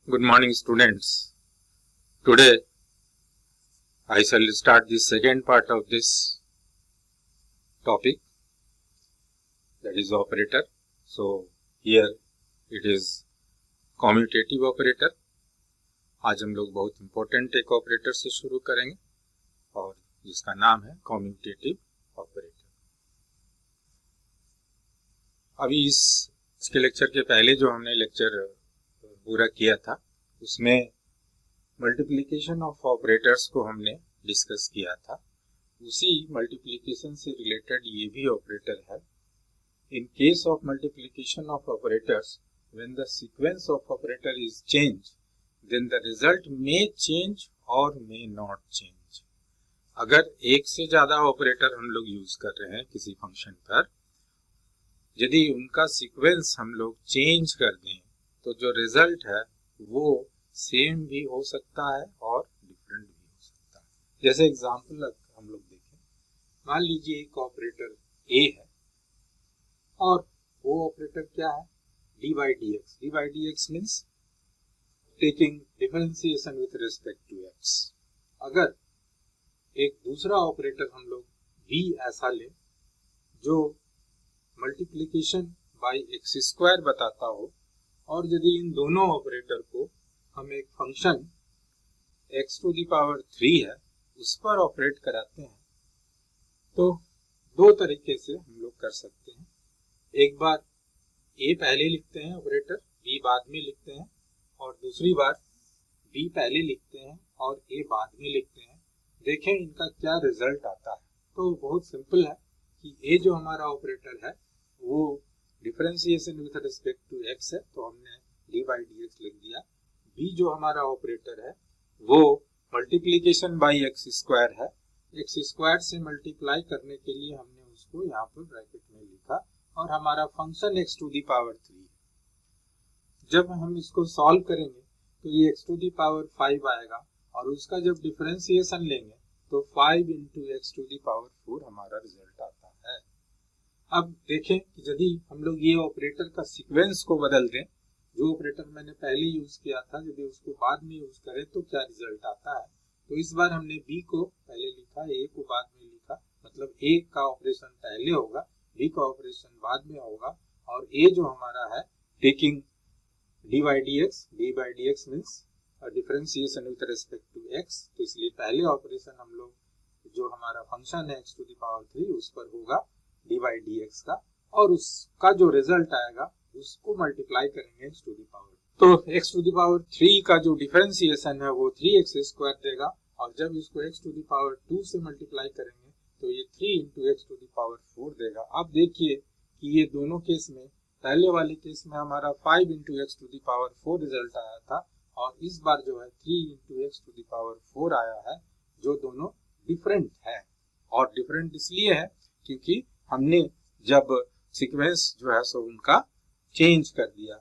Good morning, students. Today I shall start the second part of this topic, that is operator. So here it is commutative operator. आज हम लोग बहुत important एक operator से शुरू करेंगे और जिसका नाम है कम्यूटेटिव ऑपरेटर। अभी इसके लेक्चर के पहले जो हमने लेक्चर पूरा किया था उसमें मल्टीप्लिकेशन ऑफ ऑपरेटर्स को हमने डिस्कस किया था। उसी मल्टीप्लिकेशन से रिलेटेड ये भी ऑपरेटर है। In case of multiplication of operators, when the sequence of operator is change, then the result may change और मे नॉट चेंज। अगर एक से ज्यादा ऑपरेटर हम लोग यूज कर रहे हैं किसी फंक्शन पर, यदि उनका सीक्वेंस हम लोग चेंज कर दें तो जो रिजल्ट है वो सेम भी हो सकता है और डिफरेंट भी हो सकता है। जैसे एग्जांपल हम लोग देखें, मान लीजिए एक ऑपरेटर ए है और वो ऑपरेटर क्या है, d by d x. D by d x means taking differentiation with respect to x. अगर एक दूसरा ऑपरेटर हम लोग बी ऐसा ले जो मल्टीप्लिकेशन बाई एक्स स्क्वायर बताता हो, और यदि इन दोनों ऑपरेटर को हम एक function x to the power 3 है उस पर ऑपरेट कराते हैं, तो दो तरीके से हम लोग कर सकते हैं। एक बार a पहले लिखते हैं ऑपरेटर, b बाद में लिखते हैं, और दूसरी बार b पहले लिखते हैं और a बाद में लिखते हैं। देखें इनका क्या रिजल्ट आता है। तो बहुत सिंपल है कि a जो हमारा ऑपरेटर है वो differentiation with respect to x है, तो हमने d बाई डी एक्स लिख दिया। b जो हमारा ऑपरेटर है वो मल्टीप्लिकेशन बाई एक्स स्क्वायर है। एक्स स्क्वायर से मल्टीप्लाई करने के लिए हमने उसको यहाँ पर ब्रैकेट में लिखा, और हमारा function x to the power 3 है। जब हम इसको सॉल्व करेंगे तो ये x टू दी पावर 5 आएगा, और उसका जब डिफरेंशिएशन लेंगे तो 5 into x to the power 4 हमारा रिजल्ट आता है। अब देखें कि यदि हम लोग ये ऑपरेटर का सीक्वेंस को बदल दें, जो ऑपरेटर मैंने पहले यूज किया था यदि उसको बाद में यूज करें तो क्या रिजल्ट आता है। तो इस बार हमने b को पहले लिखा, a को बाद में लिखा, मतलब a का ऑपरेशन पहले होगा, b का ऑपरेशन बाद में होगा, और a जो हमारा है taking d by d x means differentiation with respect to x, तो इसलिए पहले ऑपरेशन हम लोग जो हमारा फंक्शन है x टू दी पावर 3 उस पर होगा d बाई डी एक्स का, और उसका जो रिजल्ट आएगा उसको मल्टीप्लाई करेंगे x टू दी पावर। तो x टू दी पावर 3 का जो डिफरेंशिएशन है वो 3x स्क्वायर देगा, और जब इसको x टू दी पावर 2 से मल्टीप्लाई करेंगे तो ये 3 into x to the power 4 देगा। अब देखिए कि ये दोनों केस में, पहले वाले केस में हमारा 5 into x to the power 4 result आया था, और इस बार जो है 3 into x to the power 4 आया है, जो दोनों डिफरेंट है। और डिफरेंट इसलिए है क्योंकि हमने जब सीक्वेंस जो है सो उनका चेंज कर दिया।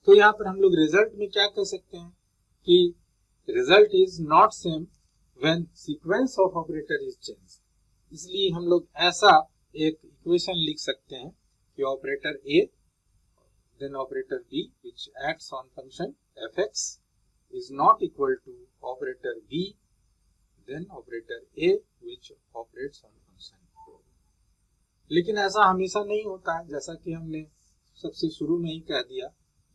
तो यहाँ पर हम लोग रिजल्ट में क्या कह सकते हैं कि result is not same when sequence of operator is change. इसलिए हम लोग ऐसा एक इक्वेशन लिख सकते हैं कि operator a then operator b which acts on function fx is not equal to operator b then operator a which operates on function। लेकिन ऐसा हमेशा नहीं होता है, जैसा कि हमने सबसे शुरू में ही कह दिया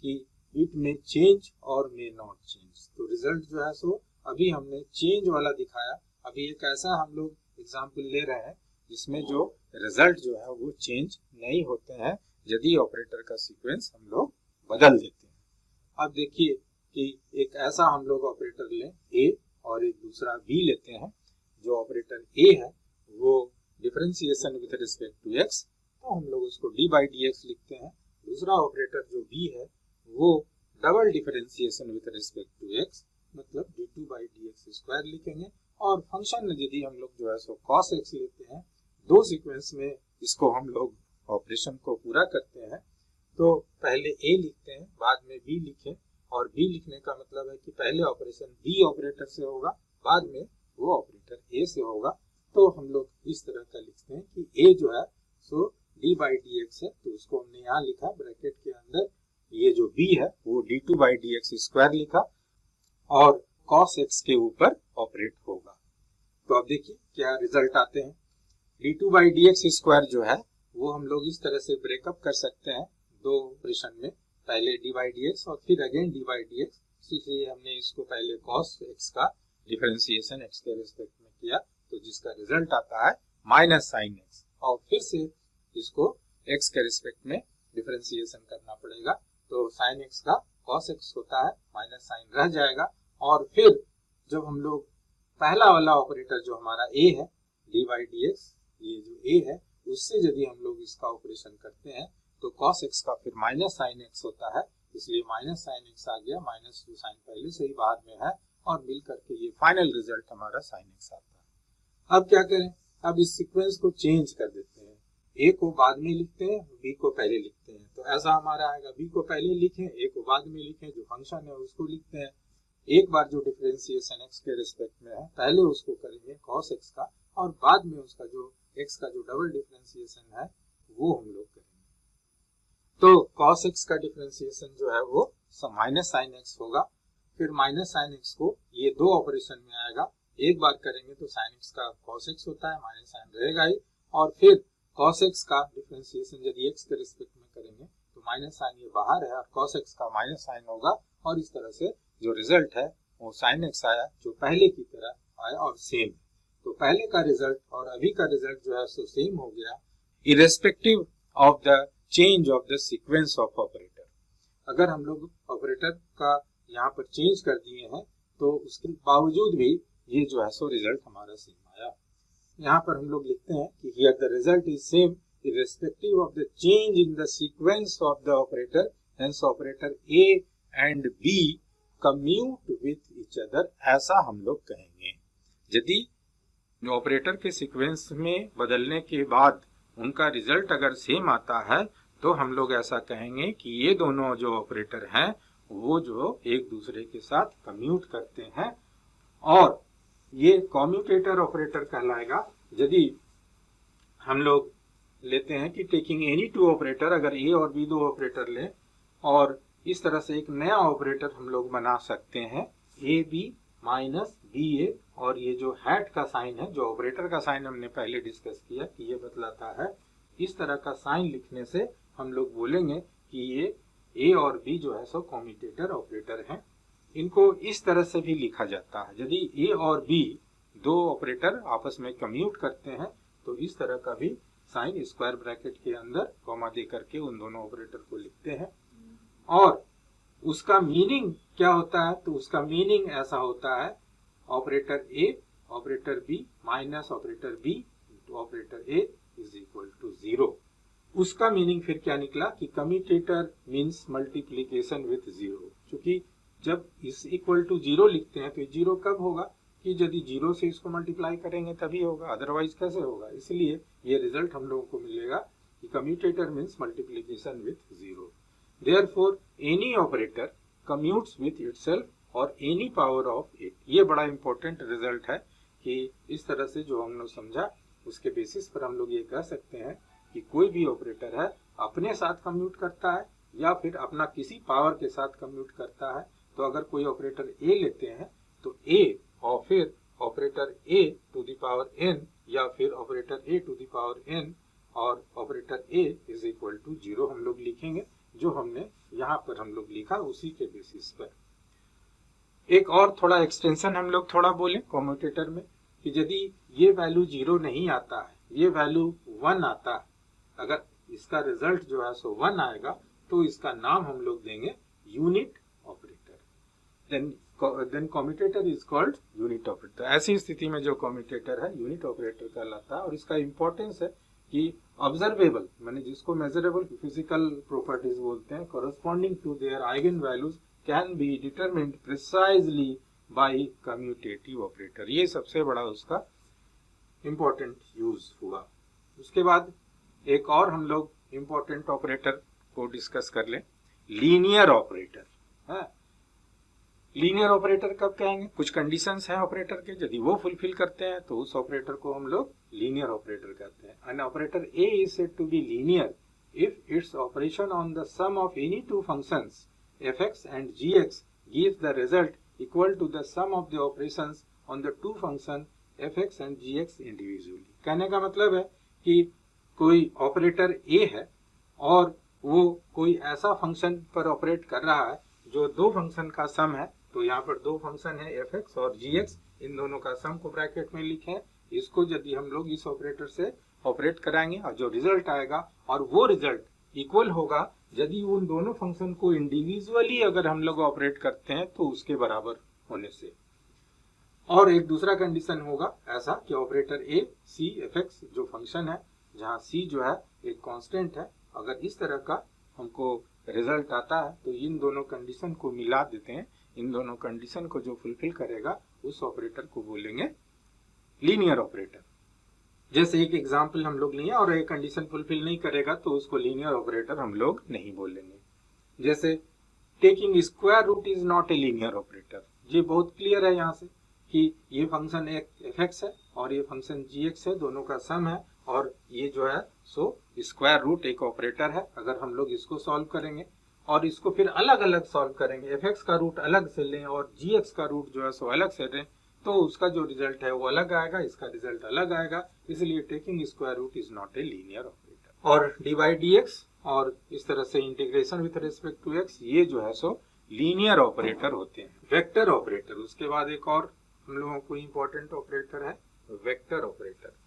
कि इट में चेंज और मे नॉट चेंज। तो रिजल्ट जो है सो अभी हमने चेंज वाला दिखाया। अभी एक ऐसा हम लोग एग्जांपल ले रहे हैं जिसमें जो रिजल्ट जो है वो चेंज नहीं होते हैं यदि ऑपरेटर का सीक्वेंस हम लोग बदल देते हैं। अब देखिए कि एक ऐसा हम लोग ऑपरेटर लें a और एक दूसरा b लेते हैं। जो ऑपरेटर a है वो differentiation with respect to x, तो हम लोग उसको d बाई डी एक्स लिखते हैं। दूसरा ऑपरेटर जो b है वो double differentiation with respect to x, मतलब d2 by d x square लिखेंगे। और फंक्शन यदि हम लोग जो है सो cos x लेते हैं, दो सीक्वेंस में इसको हम लोग ऑपरेशन को पूरा करते हैं, तो पहले a लिखते हैं बाद में b लिखें, और b लिखने का मतलब है कि पहले ऑपरेशन b ऑपरेटर से होगा, बाद में वो ऑपरेटर a से होगा। तो हम लोग इस तरह का लिखते हैं कि a जो है सो d बाई डी एक्स है, तो उसको हमने यहाँ लिखा ब्रैकेट के अंदर ये जो b है वो d2/dx² लिखा और cos x के ऊपर ऑपरेट होगा। तो अब देखिए क्या रिजल्ट आते हैं। d2/dx² जो है वो हम लोग इस तरह से ब्रेकअप कर सकते हैं दो ऑपरेशन में, पहले d/dx और फिर अगेन d/dx। इसलिए हमने इसको पहले cos x का डिफरेंशिएशन x के रिस्पेक्ट में किया, तो जिसका रिजल्ट आता है -sin x, और फिर से इसको x के रिस्पेक्ट में डिफरेंशिएशन करना पड़ेगा, तो sin x का cos x होता है, माइनस साइन रह जाएगा। और फिर जब हम लोग पहला वाला ऑपरेटर जो हमारा a है d/dx, ये जो a है उससे यदि हम लोग इसका ऑपरेशन करते हैं तो cos x का फिर -sin x होता है, इसलिए -sin x आ गया, माइनस जो साइन पहले से ही बाहर में है, और मिल करके ये फाइनल रिजल्ट हमारा sin x आता है। अब क्या करें, अब इस सीक्वेंस को चेंज कर देते हैं, a को बाद में लिखते हैं, b को पहले लिखते हैं। तो ऐसा हमारा आएगा, b को पहले लिखें, a को बाद में लिखें, जो फंक्शन है उसको लिखते हैं। एक बार जो डिफरेंशिएशन x के रिस्पेक्ट में है पहले उसको करेंगे cos x का, और बाद में उसका जो x का जो डबल डिफरेंशिएशन है वो हम लोग करेंगे। तो cos x का डिफरेंशिएशन जो है वो -sin x होगा, फिर -sin x को ये दो ऑपरेशन में आएगा, एक बार करेंगे तो sin x का cos x होता है, माइनस साइन रहेगा ही, और फिर cos x का डिफरेंशिएशन यदि x के रिस्पेक्ट में करेंगे तो माइनस साइन ये बाहर है और cos x का माइनस साइन होगा, और इस तरह से जो रिजल्ट है वो sin x आया जो पहले की तरह आया और सेम। तो पहले का रिजल्ट और अभी का रिजल्ट जो है सो सेम हो गया, irrespective of the change of the sequence of operator. अगर हम लोग ऑपरेटर का यहाँ पर चेंज कर दिए हैं तो उसके बावजूद भी ये जो है सो रिजल्ट हमारा सेम आया। यहाँ पर हम लोग लिखते हैं कि here the result is same irrespective of the change in the sequence of the operator, hence operator A and B commute with each other, ऐसा हम लोग कहेंगे। यदि ऑपरेटर के सीक्वेंस में बदलने के बाद उनका रिजल्ट अगर सेम आता है तो हम लोग ऐसा कहेंगे कि ये दोनों जो ऑपरेटर हैं वो जो एक दूसरे के साथ कम्यूट करते हैं, और ये कम्यूटेटर ऑपरेटर कहलाएगा। यदि हम लोग लेते हैं कि टेकिंग एनी टू ऑपरेटर, अगर ए और बी दो ऑपरेटर लें और इस तरह से एक नया ऑपरेटर हम लोग बना सकते हैं ए बी माइनस बी ए, और ये जो हैट का साइन है, जो ऑपरेटर का साइन हमने पहले डिस्कस किया कि ये बतलाता है, इस तरह का साइन लिखने से हम लोग बोलेंगे कि ये ए और बी जो है सो कम्यूटेटर ऑपरेटर हैं। इनको इस तरह से भी लिखा जाता है, यदि ए और बी दो ऑपरेटर आपस में कम्यूट करते हैं तो इस तरह का भी साइन स्क्वायर ब्रैकेट के अंदर कॉमा दे करके उन दोनों ऑपरेटर को लिखते हैं। और उसका मीनिंग क्या होता है, तो उसका मीनिंग ऐसा होता है operator A operator B minus operator B operator A is equal to 0। उसका मीनिंग फिर क्या निकला कि कम्यूटेटर मीन्स मल्टीप्लीकेशन विथ 0, क्योंकि जब इस इक्वल टू 0 लिखते हैं तो 0 कब होगा कि यदि 0 से इसको मल्टीप्लाई करेंगे तभी होगा, अदरवाइज कैसे होगा। इसलिए ये रिजल्ट हम लोगों को मिलेगा कि commutator means multiplication with 0। Therefore any operator commutes with itself और एनी पावर ऑफ इट। ये बड़ा इंपॉर्टेंट रिजल्ट है कि इस तरह से जो हम लोग समझा उसके बेसिस पर हम लोग ये कह सकते हैं कि कोई भी ऑपरेटर है अपने साथ कम्यूट करता है या फिर अपना किसी पावर के साथ कम्यूट करता है। तो अगर कोई ऑपरेटर ए लेते हैं तो ए और फिर operator a to the power n या फिर operator a to the power n और operator a is equal to 0 हम लोग लिखेंगे, जो हमने यहाँ पर हम लोग लिखा उसी के बेसिस पर। एक और थोड़ा एक्सटेंशन हम लोग थोड़ा बोले कम्यूटेटर में कि यदि ये वैल्यू 0 नहीं आता है, ये वैल्यू 1 आता है, अगर इसका रिजल्ट जो है सो 1 आएगा तो इसका नाम हम लोग देंगे unit operator. Then commutator is called unit operator. ऐसी स्थिति में जो कम्यूटेटर है यूनिट ऑपरेटर कहलाता है। और इसका इंपॉर्टेंस है कि ऑब्जर्वेबल माने जिसको मेजरेबल फिजिकल प्रॉपर्टीज बोलते हैं, corresponding to their eigen values can be determined precisely by commutative operator. ये सबसे बड़ा उसका इंपॉर्टेंट यूज हुआ। उसके बाद एक और हम लोग इंपॉर्टेंट ऑपरेटर को डिस्कस कर लें, लीनियर ऑपरेटर है। लीनियर ऑपरेटर कब कहेंगे, कुछ कंडीशंस हैं ऑपरेटर के, यदि वो फुलफिल करते हैं तो उस ऑपरेटर को हम लोग लीनियर ऑपरेटर कहते हैं। An operator A is said to be linear if its operation on the sum of any two functions fx and gx gives the result equal to the sum of the operations on the two function fx and gx individually। कहने का मतलब है कि कोई operator a है और वो कोई ऐसा फंक्शन पर ऑपरेट कर रहा है जो दो फंक्शन का सम है। तो यहाँ पर दो फंक्शन है fx और gx, इन दोनों का सम को ब्रैकेट में लिखें। इसको यदि हम लोग इस ऑपरेटर से ऑपरेट कराएंगे और जो रिजल्ट आएगा और वो रिजल्ट इक्वल होगा यदि उन दोनों फंक्शन को इंडिविजुअली अगर हम लोग ऑपरेट करते हैं तो उसके बराबर होने से। और एक दूसरा कंडीशन होगा ऐसा कि ऑपरेटर ए सी एफ एक्स जो फंक्शन है जहाँ सी जो है एक कांस्टेंट है, अगर इस तरह का हमको रिजल्ट आता है तो इन दोनों कंडीशन को मिला देते हैं। इन दोनों कंडीशन को जो फुलफिल करेगा उस ऑपरेटर को बोलेंगे लीनियर ऑपरेटर। जैसे एक एग्जांपल हम लोग लिए और एक कंडीशन फुलफिल नहीं करेगा तो उसको लीनियर ऑपरेटर हम लोग नहीं बोलेंगे। जैसे taking square root is not a linear operator. ये बहुत क्लियर है यहाँ से कि ये फंक्शन एक एफ एक्स है और ये फंक्शन जी एक्स है, दोनों का सम है और ये जो है सो स्क्वायर रूट एक ऑपरेटर है। अगर हम लोग इसको सॉल्व करेंगे और इसको फिर अलग अलग सॉल्व करेंगे, एफ एक्स का रूट अलग से लें और जी एक्स का रूट जो है सो अलग से लें तो उसका जो रिजल्ट है वो अलग आएगा, इसका रिजल्ट अलग आएगा। इसलिए taking square root is not a linear operator. और डी बाई डी एक्स और इस तरह से integration with respect to x, ये जो है सो लीनियर ऑपरेटर होते हैं। वेक्टर ऑपरेटर, उसके बाद एक और हम लोगों को इम्पोर्टेंट ऑपरेटर है vector operator.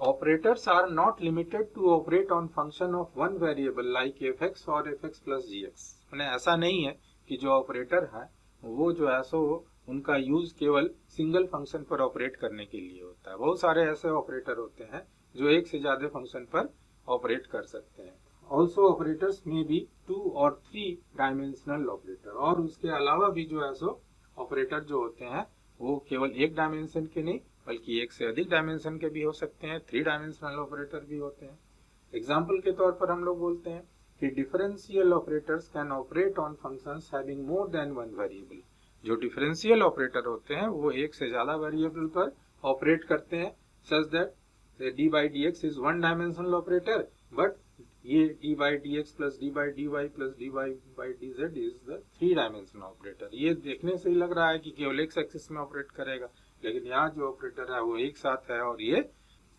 Operators are not limited to operate on function of one variable like fx or fx plus gx। मैंने ऐसा नहीं है कि जो ऑपरेटर है वो जो है सो उनका यूज केवल सिंगल फंक्शन पर ऑपरेट करने के लिए होता है। बहुत सारे ऐसे ऑपरेटर होते हैं जो एक से ज्यादा फंक्शन पर ऑपरेट कर सकते हैं। ऑल्सो ऑपरेटर्स में बी 2 और 3 डायमेंशनल ऑपरेटर, और उसके अलावा भी जो है सो ऑपरेटर जो होते हैं वो केवल एक डायमेंशन के नहीं बल्कि एक से अधिक डायमेंशन के भी हो सकते हैं। 3 डायमेंशनल ऑपरेटर भी होते हैं। एग्जाम्पल के तौर पर हम लोग बोलते हैं कि differential operators can operate on functions having more than one variable. जो डिफरेंशियल ऑपरेटर होते हैं वो एक से ज्यादा वेरिएबल पर ऑपरेट करते हैं, such that d by d x is one dimensional operator, but ये d by d x plus d by d y plus d y by d z is the 3 dimensional operator. ये देखने से ही लग रहा है कि केवल एक्स एक्सिस में ऑपरेट करेगा, लेकिन यहाँ जो ऑपरेटर है वो एक साथ है और ये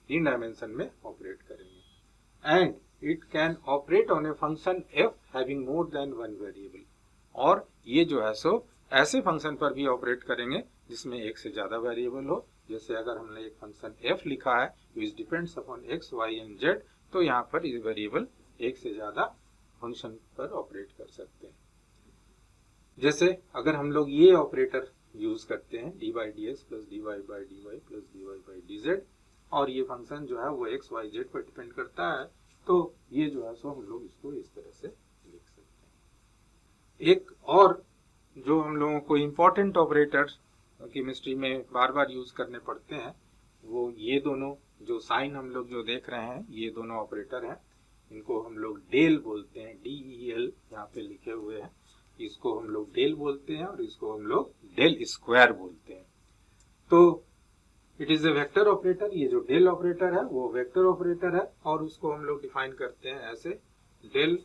3 डायमेंशन में ऑपरेट करेंगे। And it can operate on a function F having more than one variable, और ये जो है सो ऐसे फंक्शन पर भी ऑपरेट करेंगे जिसमें एक से ज्यादा वेरिएबल हो। जैसे अगर हमने एक फंक्शन एफ लिखा है which depends upon x y and z, तो यहाँ पर ये वेरिएबल एक से ज्यादा फंक्शन पर ऑपरेट कर सकते हैं। जैसे अगर हम लोग ये ऑपरेटर यूज करते हैं d by d x plus d y by d y plus d y by d z, और ये फंक्शन जो है वो एक्स वाई जेड पर डिपेंड करता है, तो ये जो है सो हम लोग इसको इस तरह से लिख सकते हैं। एक और जो हम लोगों को इम्पोर्टेंट ऑपरेटर केमिस्ट्री में बार बार यूज करने पड़ते हैं वो ये दोनों जो साइन हम लोग जो देख रहे हैं ये दोनों ऑपरेटर हैं। इनको हम लोग डेल बोलते हैं, DEL यहाँ पे लिखे हुए हैं। इसको हम लोग डेल बोलते हैं और इसको हम लोग डेल स्क्वायर बोलते हैं। तो it is a vector operator. ये जो डेल ऑपरेटर है वो वेक्टर ऑपरेटर है और उसको हम लोग डिफाइन करते हैं ऐसे, डेल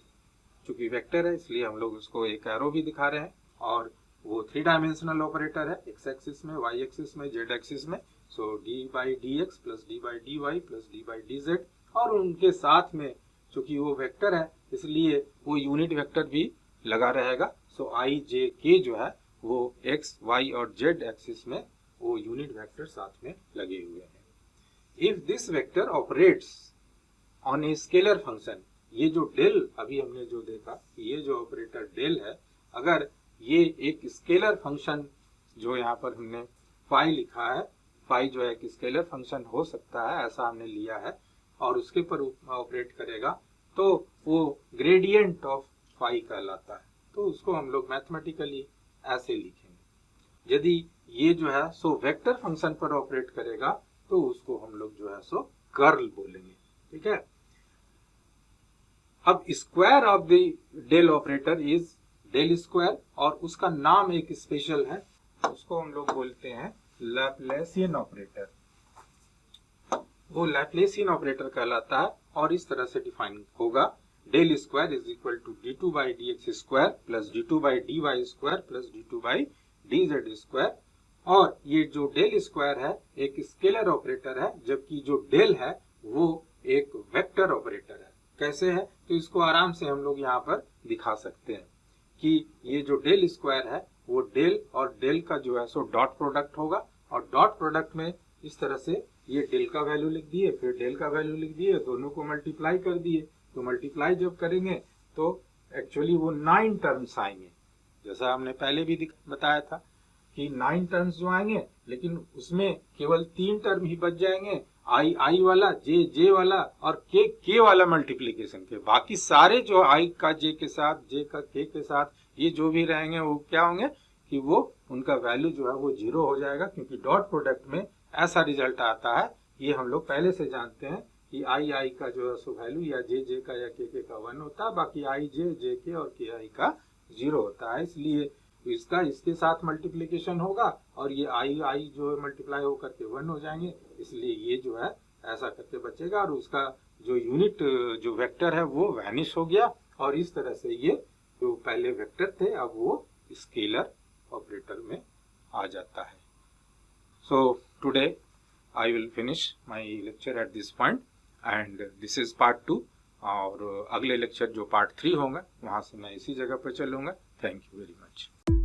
चूंकि वेक्टर है इसलिए हम लोग उसको एक एरो भी दिखा रहे हैं, और वो 3 डायमेंशनल ऑपरेटर है, एक्स एक्सिस में, वाई एक्सिस में, जेड एक्सिस में। So d by d x plus d by d y plus d by d z, और उनके साथ में चूंकि वो वेक्टर है इसलिए वो यूनिट वेक्टर भी लगा रहेगा। सो आई जे के जो है वो एक्स वाई और जेड एक्सिस में वो यूनिट वेक्टर साथ में लगे हुए हैं। If this vector operates on a scalar function, ये जो डेल अभी हमने जो देखा, ये जो ऑपरेटर डेल है, अगर ये एक स्केलर फंक्शन जो यहाँ पर हमने फाई लिखा है, फाई जो है एक स्केलर फंक्शन हो सकता है ऐसा हमने लिया है, और उसके पर ऑपरेट करेगा तो वो ग्रेडियंट ऑफ फाई कहलाता है। तो उसको हम लोग मैथमेटिकली ऐसे लिखेंगे। यदि ये जो है सो वेक्टर फंक्शन पर ऑपरेट करेगा तो उसको हम लोग जो है सो कर्ल बोलेंगे, ठीक है। अब square of the del operator is del square, और उसका नाम एक स्पेशल है, उसको हम लोग बोलते हैं लैप्लेसियन ऑपरेटर। वो लैप्लेसियन ऑपरेटर कहलाता है और इस तरह से डिफाइन होगा, del square is equal to d2 by dx square plus d2 by dy square plus d2 by dz square. और ये जो डेल स्क्वायर है एक स्केलर ऑपरेटर है, जबकि जो डेल है वो एक वेक्टर ऑपरेटर है। कैसे है, तो इसको आराम से हम लोग यहाँ पर दिखा सकते हैं कि ये जो डेल स्क्वायर है वो डेल और डेल का जो है सो डॉट प्रोडक्ट होगा, और डॉट प्रोडक्ट में इस तरह से ये डेल का वैल्यू लिख दिए, फिर डेल का वैल्यू लिख दिए, दोनों को मल्टीप्लाई कर दिए। तो मल्टीप्लाई जब करेंगे तो एक्चुअली वो 9 टर्म्स आएंगे, जैसा हमने पहले भी बताया था कि 9 टर्म्स जो आएंगे, लेकिन उसमें केवल 3 टर्म ही बच जाएंगे, आई वाला, जे वाला और के वाला मल्टीप्लीकेशन के। बाकी सारे जो आई का जे के साथ, जे का के साथ, ये जो भी रहेंगे वो क्या होंगे कि वो उनका वैल्यू जो है वो 0 हो जाएगा, क्योंकि डॉट प्रोडक्ट में ऐसा रिजल्ट आता है। ये हम लोग पहले से जानते हैं कि आई का जो है सो वैल्यू या जे का या के का 1 होता है, बाकी आई जे के और के आई का 0 होता है। इसलिए इसका इसके साथ मल्टीप्लिकेशन होगा और ये आई जो है मल्टीप्लाई होकर के 1 हो जाएंगे, इसलिए ये जो है ऐसा करके बचेगा और उसका जो यूनिट जो वेक्टर है वो वैनिश हो गया, और इस तरह से ये जो पहले वेक्टर थे अब वो स्केलर ऑपरेटर में आ जाता है। So today I will finish my lecture at this point and this is part 2, और अगले लेक्चर जो part 3 होगा वहाँ से मैं इसी जगह पर चलूँगा। Thank you very much.